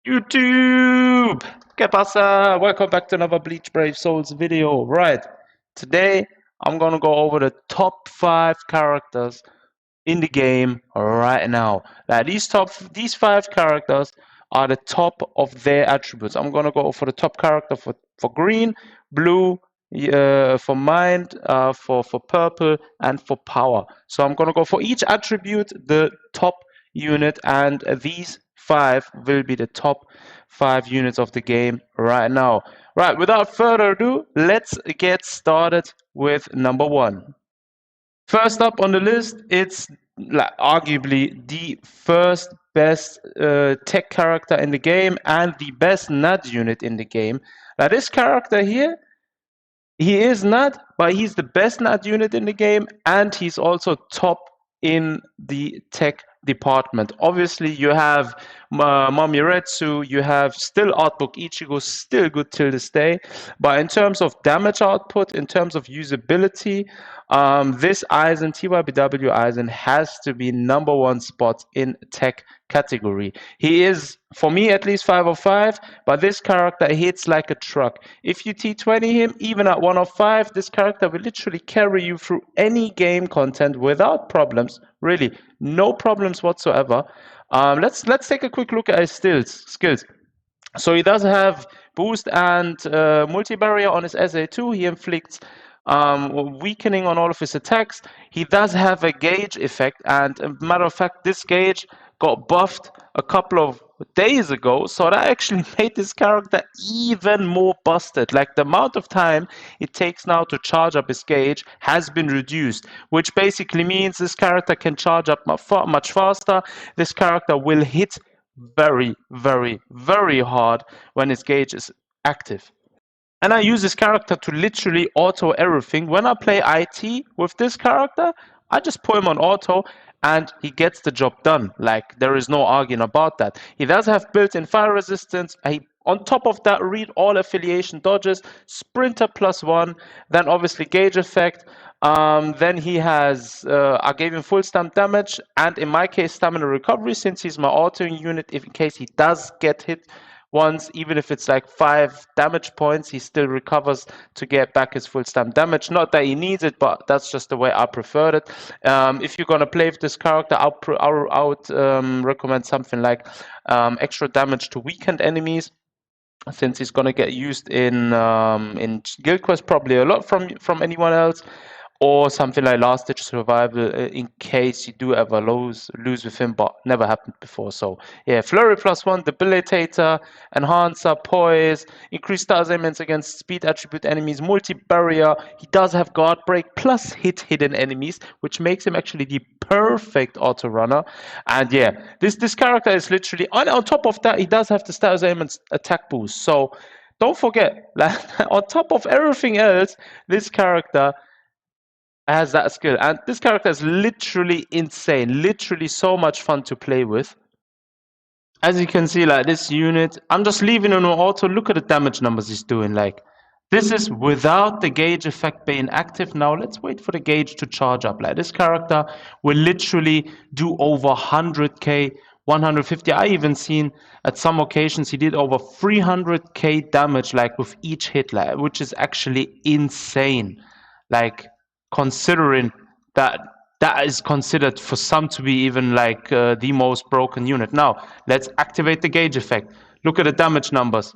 YouTube! ¿Qué pasa? Welcome back to another Bleach Brave Souls video. Right, today I'm gonna go over the top 5 characters in the game right now. Now these 5 characters are the top of their attributes. I'm gonna go for the top character for green, blue, for mind, for purple, and for power. So I'm gonna go for each attribute the top unit, and these 5 will be the top 5 units of the game right now. Right, without further ado, let's get started with number 1. First up on the list, it's like arguably the first best tech character in the game and the best NAD unit in the game. Now this character here, he is NAD, but he's the best NAD unit in the game, and he's also top in the tech department. Obviously, you have Mamiretsu, you have still Artbook Ichigo, still good till this day. But in terms of damage output, in terms of usability, this Aizen, TYBW Aizen, has to be number 1 spot in tech category. He is, for me at least, 505, but this character hits like a truck. If you T20 him, even at 105, this character will literally carry you through any game content without problems. Really, no problems whatsoever. Let's take a quick look at his skills. So he does have boost and multi-barrier on his SA2. He inflicts weakening on all of his attacks. He does have a gauge effect, and a matter of fact, this gauge got buffed a couple of days ago, so that actually made this character even more busted. Like, the amount of time it takes now to charge up his gauge has been reduced, which basically means this character can charge up much faster. This character will hit very, very, very hard when his gauge is active. And I use this character to literally auto everything. When I play IT with this character, I just put him on auto and he gets the job done. Like, there is no arguing about that. He does have built-in fire resistance. On top of that, read all affiliation dodges, sprinter +1, then obviously gauge effect. Then he has, I gave him full stamp damage, and in my case, stamina recovery, since he's my auto unit. If in case he does get hit once, even if it's like 5 damage points, he still recovers to get back his full stamp damage. Not that he needs it, but that's just the way I preferred it. If you're gonna play with this character, I would recommend something like extra damage to weakened enemies, since he's gonna get used in Guild Quest probably a lot from anyone else, or something like last ditch survival in case you do ever lose with him, but never happened before. So yeah, flurry +1, debilitator, enhancer, poise, increased star assignments against speed attribute enemies, multi-barrier. He does have guard break plus hit hidden enemies, which makes him actually the perfect auto runner. And yeah, this character is literally on top of that, he does have the star assignments attack boost. So don't forget, like, on top of everything else, this character has that skill, and this character is literally insane, literally so much fun to play with. As you can see, like, this unit, I'm just leaving him on auto. Look at the damage numbers he's doing. Like, this is without the gauge effect being active. Now let's wait for the gauge to charge up. Like, this character will literally do over 100k, 150. I even seen at some occasions he did over 300k damage, like, with each hit, like, which is actually insane. Like, considering that is considered for some to be even like the most broken unit. Now let's activate the gauge effect. Look at the damage numbers,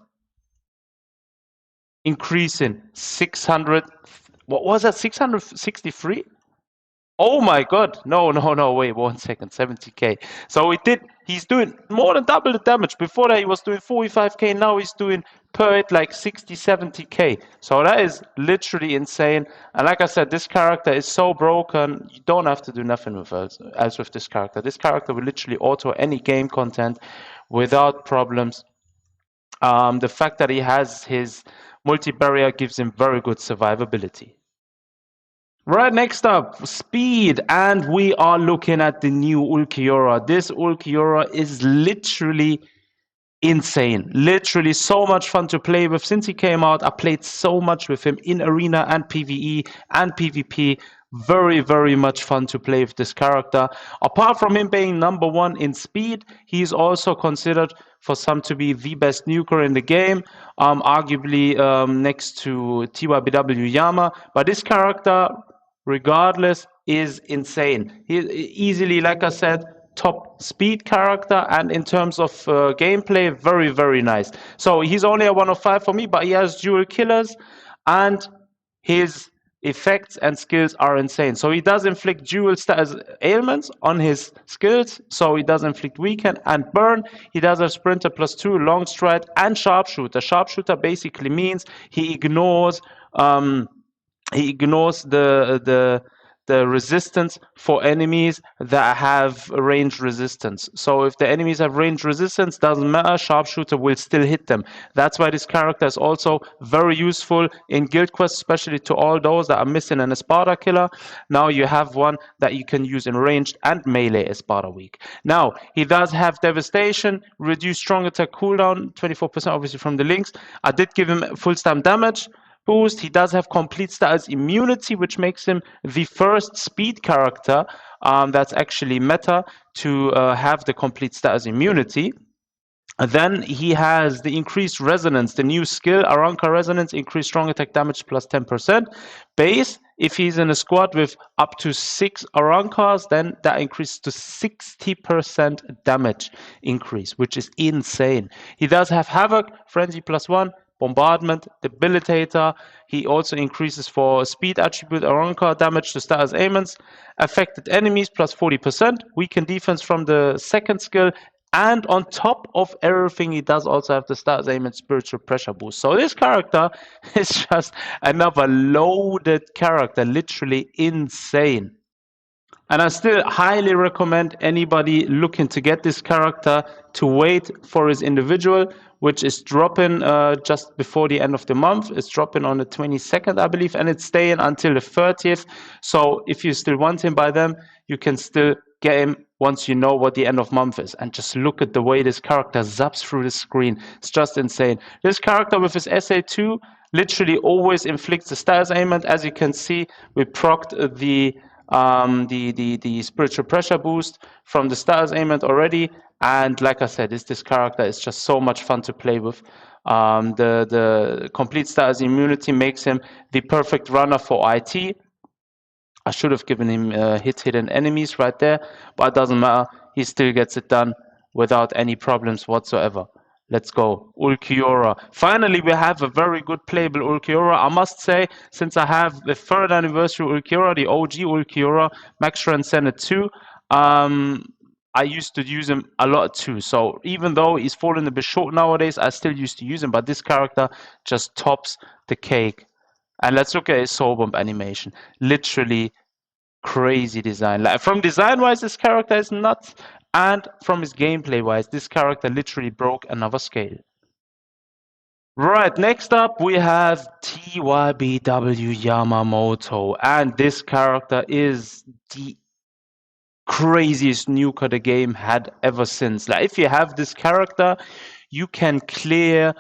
increasing 600. What was that? 663. Oh my god, no, wait 1 second, 70k. So he's doing more than double the damage. Before that he was doing 45k, now he's doing per hit like 60, 70k. So that is literally insane. And like I said, this character is so broken, you don't have to do nothing else with this character. This character will literally auto any game content without problems. The fact that he has his multi-barrier gives him very good survivability. Right, next up, speed, and we are looking at the new Ulquiorra. This Ulquiorra is literally insane, literally so much fun to play with. Since he came out, I played so much with him in arena and PvE and PvP. Very, very much fun to play with this character. Apart from him being number 1 in speed, he's also considered for some to be the best nuker in the game, arguably next to TYBW Yama. But this character, regardless, is insane. He easily, like I said, top speed character, and in terms of gameplay, very, very nice. So he's only a 1 of 5 for me, but he has dual killers, and his effects and skills are insane. So he does inflict dual status ailments on his skills. So he does inflict weaken and burn. He does a sprinter +2, long stride, and sharpshooter. Sharpshooter basically means he ignores the resistance for enemies that have range resistance. So if the enemies have range resistance, doesn't matter, sharpshooter will still hit them. That's why this character is also very useful in guild quests, especially to all those that are missing an Espada killer. Now you have one that you can use in ranged and melee Espada week. Now he does have devastation, reduce strong attack cooldown, 24% obviously from the links. I did give him full stam damage boost. He does have complete status immunity, which makes him the first speed character that's actually meta to have the complete status immunity. Then he has the increased resonance, the new skill, Aranka Resonance, increased strong attack damage +10%. Base, if he's in a squad with up to 6 Arankas, then that increases to 60% damage increase, which is insane. He does have Havoc, Frenzy +1, Bombardment, Debilitator. He also increases for speed attribute Aranka damage to status ailments. Affected enemies +40%. Weaken defense from the second skill. And on top of everything, he does also have the status aim and spiritual pressure boost. So this character is just another loaded character, literally insane. And I still highly recommend anybody looking to get this character to wait for his individual, which is dropping just before the end of the month. It's dropping on the 22nd, I believe, and it's staying until the 30th. So if you still want him by then, you can still get him once you know what the end of month is. And just look at the way this character zaps through the screen. It's just insane. This character with his SA2 literally always inflicts the status ailment. As you can see, we procced the spiritual pressure boost from the status ailment already, and like I said, this character is just so much fun to play with. The complete status immunity makes him the perfect runner for IT. I should have given him hidden enemies right there, but it doesn't matter. He still gets it done without any problems whatsoever. Let's go. Ulquiorra. Finally, we have a very good playable Ulquiorra. I must say, since I have the 3rd anniversary Ulquiorra, the OG Ulquiorra, Max Senate 2, I used to use him a lot too. So even though he's fallen a bit short nowadays, I still used to use him. But this character just tops the cake. And let's look at his soul bomb animation. Literally crazy design. Like, from design wise, this character is nuts, and from his gameplay wise, this character literally broke another scale. Right, next up we have TYBW Yamamoto, and this character is the craziest nuker the game had ever since. Like, if you have this character, you can clear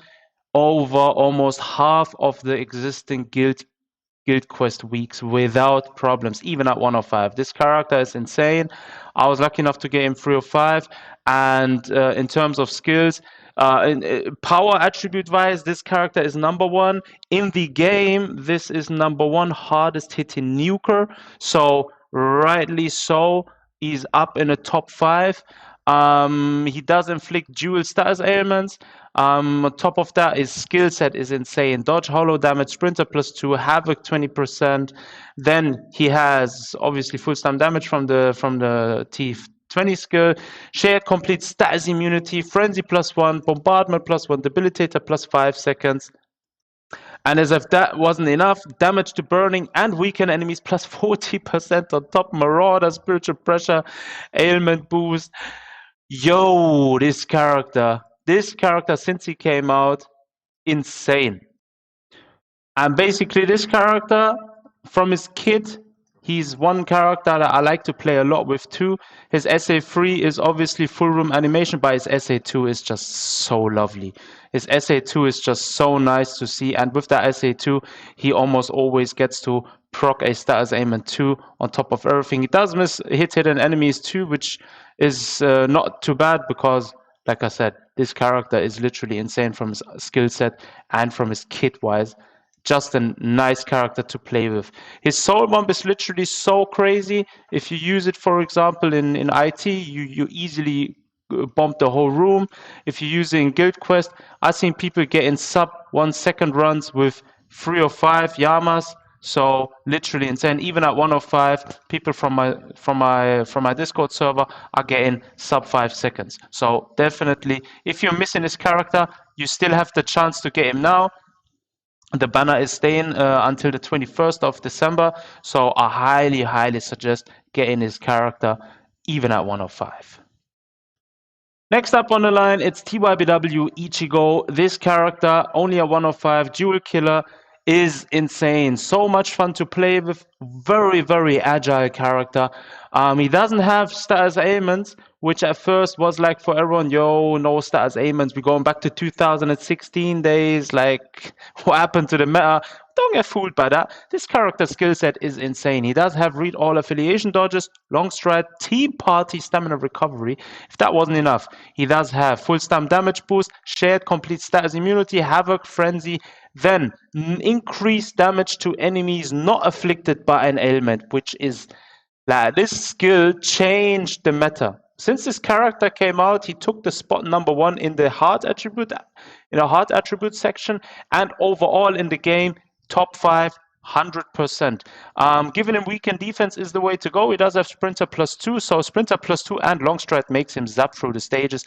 over almost half of the existing guild quest weeks without problems, even at 105. This character is insane. I was lucky enough to get him 305, and in terms of skills, power attribute wise, this character is #1 in the game. This is #1 hardest hitting nuker, so rightly so, he's up in the top 5. He does inflict dual status ailments. On top of that, his skill set is insane. Dodge, hollow damage, sprinter +2, havoc 20%. Then he has obviously full stam damage from the T20 skill. Shared complete status immunity, frenzy +1, bombardment +1, debilitator +5 seconds. And as if that wasn't enough, damage to burning and weaken enemies +40% on top. Marauder, spiritual pressure, ailment boost. Yo, this character since he came out, insane. And basically this character, from his kit, he's one character that I like to play a lot with too. His SA3 is obviously full room animation, but his SA2 is just so lovely. His SA2 is just so nice to see, and with that SA2, he almost always gets to proc a status ailment 2 on top of everything. He does miss hidden enemies too, which is not too bad, because like I said, this character is literally insane from his skill set and from his kit wise. Just a nice character to play with. His soul bomb is literally so crazy. If you use it, for example, in IT, you easily bomb the whole room. If you're using Guild Quest, I've seen people getting sub 1 second runs with 3 or 5 Yamas. So literally insane. Even at 105, people from my Discord server are getting sub 5 seconds. So definitely, if you're missing this character, you still have the chance to get him now. The banner is staying until the 21st of December, so I highly suggest getting his character even at 105. Next up on the line, it's TYBW Ichigo. This character, only a 105, dual killer, is insane. So much fun to play with. Very agile character. He doesn't have status ailments, which at first was like for everyone, yo, no status ailments. We're going back to 2016 days. Like, what happened to the meta? Don't get fooled by that. This character skill set is insane. He does have read all affiliation dodges, long stride, team party, stamina recovery. If that wasn't enough, he does have full stam damage boost, shared complete status immunity, havoc, frenzy, then increased damage to enemies not afflicted by an ailment, which is this skill changed the meta. Since this character came out, he took the spot #1 in the heart attribute, section, and overall in the game, top 5, 100%. Giving him weekend defense is the way to go. He does have Sprinter +2, so Sprinter +2 and Long Stride makes him zap through the stages.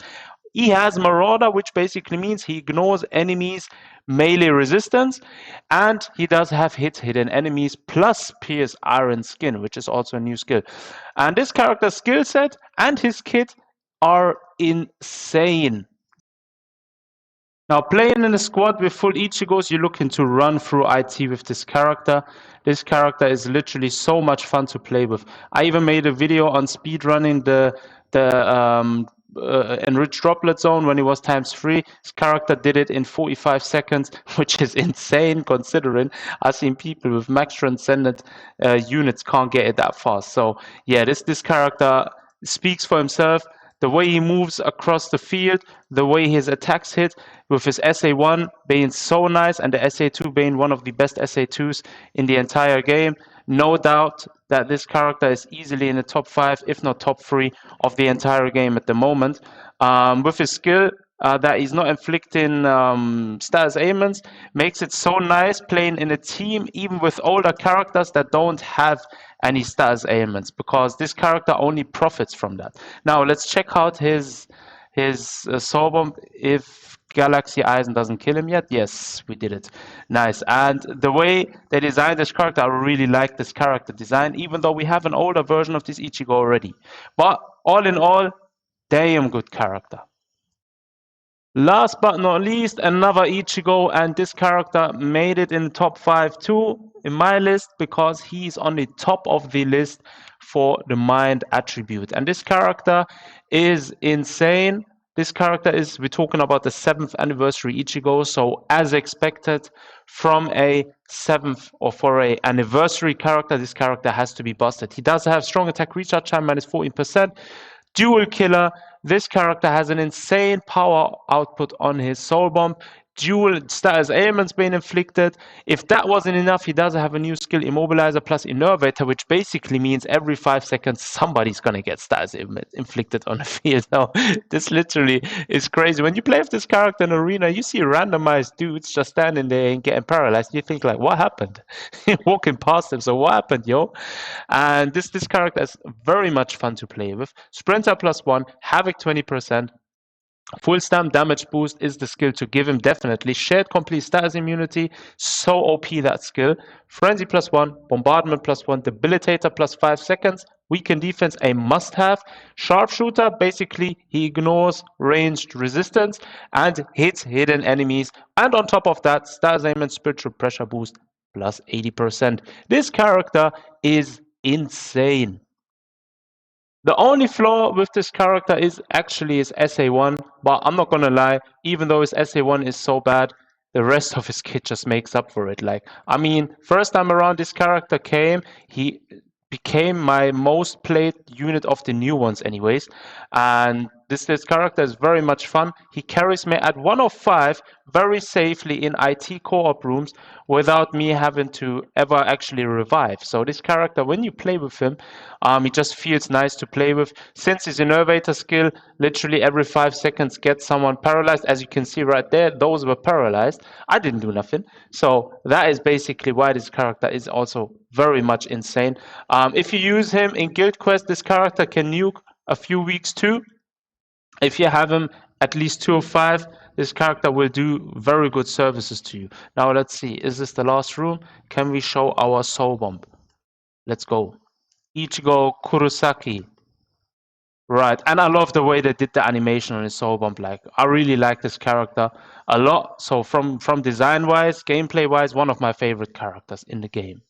He has Marauder, which basically means he ignores enemies' melee resistance, and he does have hidden enemies plus Pierce Iron Skin, which is also a new skill. And this character's skill set and his kit are insane. Now, playing in a squad with full Ichigos, you're looking to run through IT with this character. This character is literally so much fun to play with. I even made a video on speedrunning the enriched droplet zone when it was ×3. This character did it in 45 seconds, which is insane considering I've seen people with max transcendent units can't get it that fast. So yeah, this character speaks for himself. The way he moves across the field, the way his attacks hit, with his SA1 being so nice and the SA2 being one of the best SA2s in the entire game. No doubt that this character is easily in the top 5, if not top 3 of the entire game at the moment. With his skill that he's not inflicting status ailments, makes it so nice playing in a team, even with older characters that don't have any status ailments, because this character only profits from that. Now let's check out his soul bomb if Galaxy Aizen doesn't kill him yet. Yes, we did it. Nice. And the way they designed this character, I really like this character design, even though we have an older version of this Ichigo already. But all in all, damn good character. Last but not least, another Ichigo, and this character made it in the top 5 too in my list because he's on the top of the list for the mind attribute. And this character is insane. This character is, we're talking about the 7th anniversary Ichigo, so as expected from a 7th or for an anniversary character, this character has to be busted. He does have strong attack recharge time, -14%, dual killer. This character has an insane power output on his soul bomb. Dual status ailments being inflicted. If that wasn't enough, he does have a new skill, Immobilizer plus Innervator, which basically means every 5 seconds somebody's gonna get status inflicted on the field. Now, this literally is crazy. When you play with this character in arena, you see randomized dudes just standing there and getting paralyzed. You think like, what happened? You're walking past them, so what happened, yo? And this character is very much fun to play with. Sprinter +1, Havoc 20%. Full stamp damage boost is the skill to give him, definitely. Shared complete status immunity, so OP that skill. Frenzy +1, bombardment +1, debilitator +5 seconds. Weaken defense, a must-have. Sharpshooter, basically he ignores ranged resistance and hits hidden enemies. And on top of that, status aim and spiritual pressure boost +80%. This character is insane. The only flaw with this character is actually his SA1, but I'm not gonna lie, even though his SA1 is so bad, the rest of his kit just makes up for it. Like, I mean, first time around this character came, he became my most played unit of the new ones anyways, and This character is very much fun. He carries me at 1 of 5 very safely in IT co-op rooms without me having to ever actually revive. So this character, when you play with him, he just feels nice to play with. Since his innovator skill, literally every 5 seconds gets someone paralyzed. As you can see right there, those were paralyzed. I didn't do nothing. So that is basically why this character is also very much insane. If you use him in Guild Quest, this character can nuke a few weeks too. If you have him at least 2 of 5, this character will do very good services to you. Now let's see, is this the last room? Can we show our soul bomb? Let's go. Ichigo Kurosaki. Right, and I love the way they did the animation on his soul bomb. Like, I really like this character a lot. So from design wise, gameplay wise, one of my favorite characters in the game.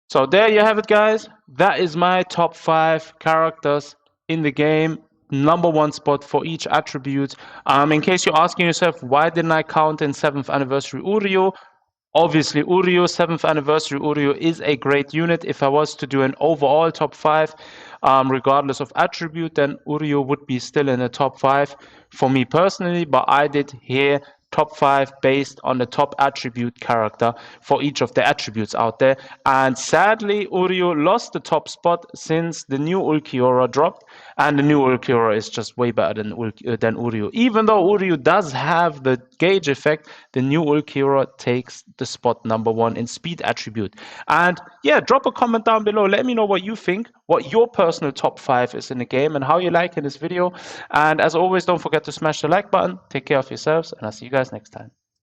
So there you have it, guys. That is my top 5 characters in the game. Number 1 spot for each attribute. In case you're asking yourself, why didn't I count in 7th anniversary Uryu? Obviously, Uryu, 7th anniversary Uryu is a great unit. If I was to do an overall top 5, regardless of attribute, then Uryu would be still in the top 5 for me personally. But I did here top 5 based on the top attribute character for each of the attributes out there. And sadly, Uryu lost the top spot since the new Ulquiorra dropped, and the new Ulquiorra is just way better than Uryu. Even though Uryu does have the gauge effect, the new Ulquiorra takes the spot number 1 in speed attribute. And yeah, drop a comment down below. Let me know what you think, what your personal top 5 is in the game, and how you like in this video. And as always, don't forget to smash the like button. Take care of yourselves, and I'll see you guys next time.